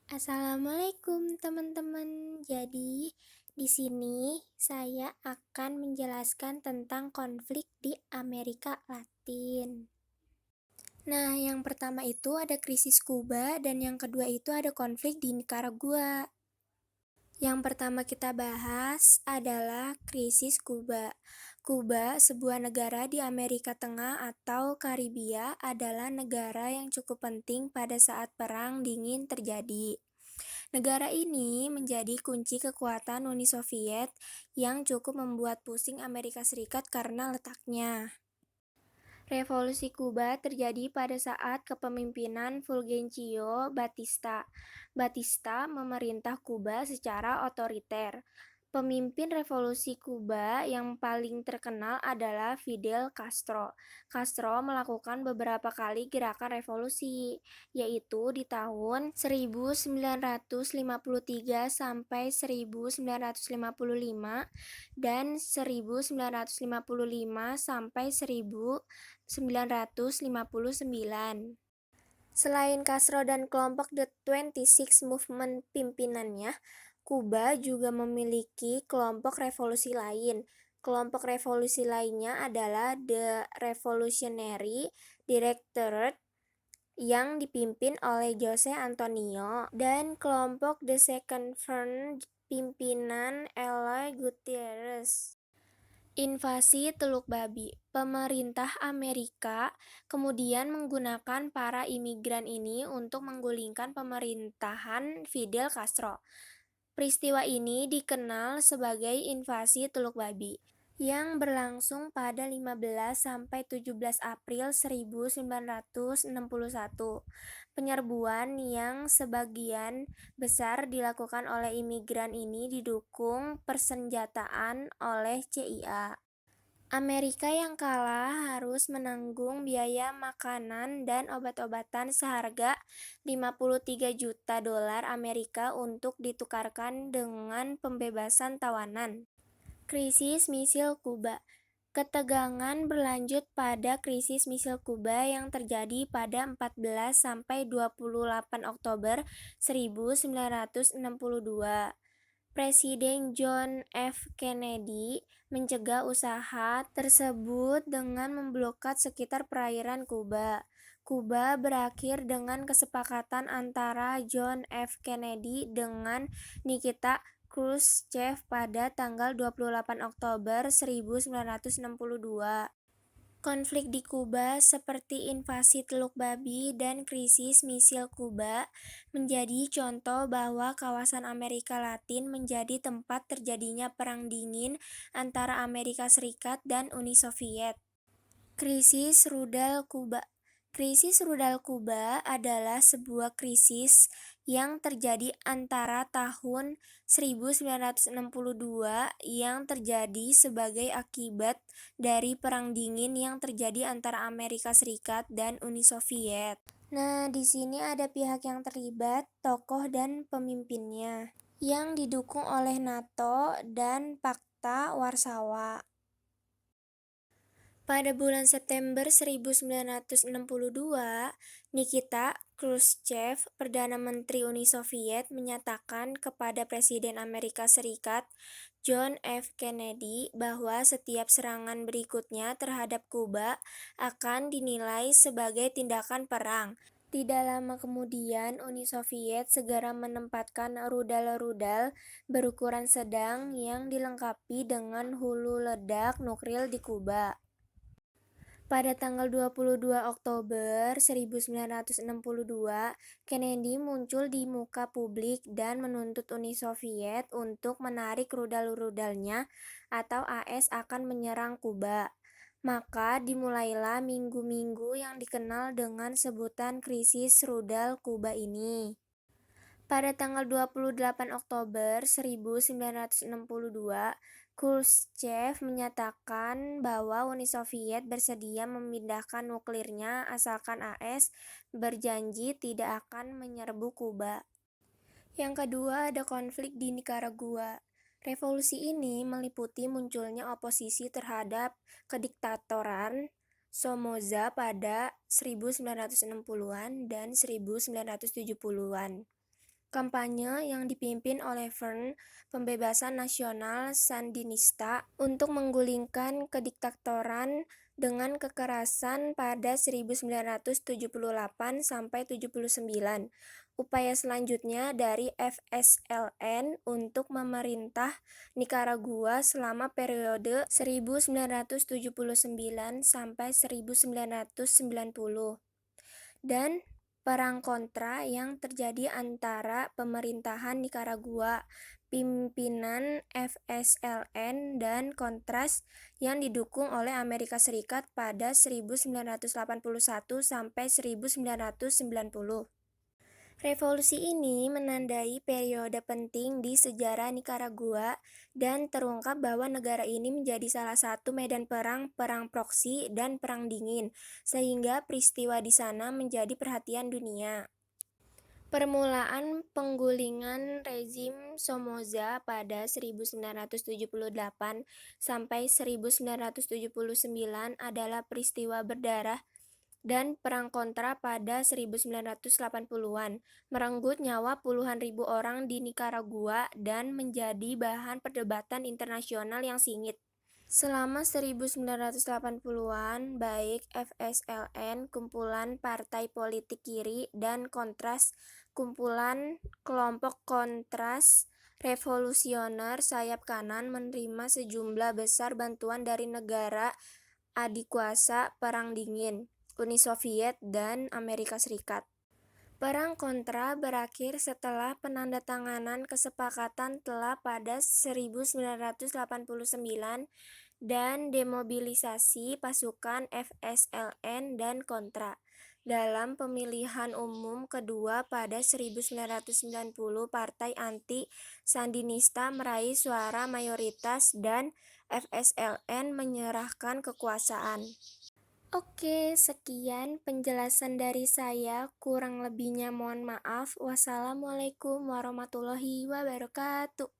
Assalamualaikum teman-teman. Jadi, di sini saya akan menjelaskan tentang konflik di Amerika Latin. Nah, yang pertama itu ada krisis Kuba dan yang kedua itu ada konflik di Nikaragua. Yang pertama kita bahas adalah krisis Kuba. Kuba, sebuah negara di Amerika Tengah atau Karibia, adalah negara yang cukup penting pada saat Perang Dingin terjadi. Negara ini menjadi kunci kekuatan Uni Soviet yang cukup membuat pusing Amerika Serikat karena letaknya. Revolusi Kuba terjadi pada saat kepemimpinan Fulgencio Batista. Batista memerintah Kuba secara otoriter. Pemimpin revolusi Kuba yang paling terkenal adalah Fidel Castro. Castro melakukan beberapa kali gerakan revolusi, yaitu di tahun 1953 sampai 1955 dan 1955 sampai 1959. Selain Castro dan kelompok The 26 Movement pimpinannya, Kuba juga memiliki kelompok revolusi lain. Kelompok revolusi lainnya adalah The Revolutionary Directorate yang dipimpin oleh Jose Antonio dan kelompok The Second Front pimpinan Eloy Gutierrez. Invasi Teluk Babi. Pemerintah Amerika kemudian menggunakan para imigran ini untuk menggulingkan pemerintahan Fidel Castro. Peristiwa ini dikenal sebagai invasi Teluk Babi yang berlangsung pada 15 sampai 17 April 1961. Penyerbuan yang sebagian besar dilakukan oleh imigran ini didukung persenjataan oleh CIA. Amerika yang kalah harus menanggung biaya makanan dan obat-obatan seharga 53 juta dolar Amerika untuk ditukarkan dengan pembebasan tawanan. Krisis misil Kuba. Ketegangan berlanjut pada krisis misil Kuba yang terjadi pada 14 sampai 28 Oktober 1962. Presiden John F. Kennedy mencegah usaha tersebut dengan memblokade sekitar perairan Kuba. Kuba berakhir dengan kesepakatan antara John F. Kennedy dengan Nikita Khrushchev pada tanggal 28 Oktober 1962. Konflik di Kuba seperti invasi Teluk Babi dan krisis misil Kuba menjadi contoh bahwa kawasan Amerika Latin menjadi tempat terjadinya Perang Dingin antara Amerika Serikat dan Uni Soviet. Krisis rudal Kuba. Krisis rudal Kuba adalah sebuah krisis yang terjadi antara tahun 1962 yang terjadi sebagai akibat dari Perang Dingin yang terjadi antara Amerika Serikat dan Uni Soviet. Nah, di sini ada pihak yang terlibat, tokoh dan pemimpinnya, yang didukung oleh NATO dan Pakta Warsawa. Pada bulan September 1962, Nikita Khrushchev, Perdana Menteri Uni Soviet, menyatakan kepada Presiden Amerika Serikat John F. Kennedy bahwa setiap serangan berikutnya terhadap Kuba akan dinilai sebagai tindakan perang. Tidak lama kemudian, Uni Soviet segera menempatkan rudal-rudal berukuran sedang yang dilengkapi dengan hulu ledak nuklir di Kuba. Pada tanggal 22 Oktober 1962, Kennedy muncul di muka publik dan menuntut Uni Soviet untuk menarik rudal-rudalnya atau AS akan menyerang Kuba. Maka dimulailah minggu-minggu yang dikenal dengan sebutan krisis rudal Kuba ini. Pada tanggal 28 Oktober 1962, Khrushchev menyatakan bahwa Uni Soviet bersedia memindahkan nuklirnya asalkan AS berjanji tidak akan menyerbu Kuba. Yang kedua ada konflik di Nikaragua. Revolusi ini meliputi munculnya oposisi terhadap kediktatoran Somoza pada 1960-an dan 1970-an. Kampanye yang dipimpin oleh FRN, Pembebasan Nasional Sandinista, untuk menggulingkan kediktatoran dengan kekerasan pada 1978 sampai 79. Upaya selanjutnya dari FSLN untuk memerintah Nikaragua selama periode 1979 sampai 1990. Dan perang kontra yang terjadi antara pemerintahan Nikaragua, pimpinan FSLN, dan Kontras yang didukung oleh Amerika Serikat pada 1981 sampai 1990. Revolusi ini menandai periode penting di sejarah Nikaragua dan terungkap bahwa negara ini menjadi salah satu medan perang, perang proksi, dan perang dingin, sehingga peristiwa di sana menjadi perhatian dunia. Permulaan penggulingan rezim Somoza pada 1978 sampai 1979 adalah peristiwa berdarah dan perang kontra pada 1980-an, merenggut nyawa puluhan ribu orang di Nikaragua dan menjadi bahan perdebatan internasional yang sengit. Selama 1980-an, baik FSLN, kumpulan partai politik kiri, dan Kontras, kumpulan kelompok Kontras revolusioner sayap kanan, menerima sejumlah besar bantuan dari negara adikuasa Perang Dingin, Uni Soviet, dan Amerika Serikat. Perang kontra berakhir setelah penandatanganan kesepakatan telah pada 1989 dan demobilisasi pasukan FSLN dan Kontra. Dalam pemilihan umum kedua pada 1990, Partai Anti-Sandinista meraih suara mayoritas dan FSLN menyerahkan kekuasaan. Oke, sekian penjelasan dari saya. Kurang lebihnya mohon maaf. Wassalamualaikum warahmatullahi wabarakatuh.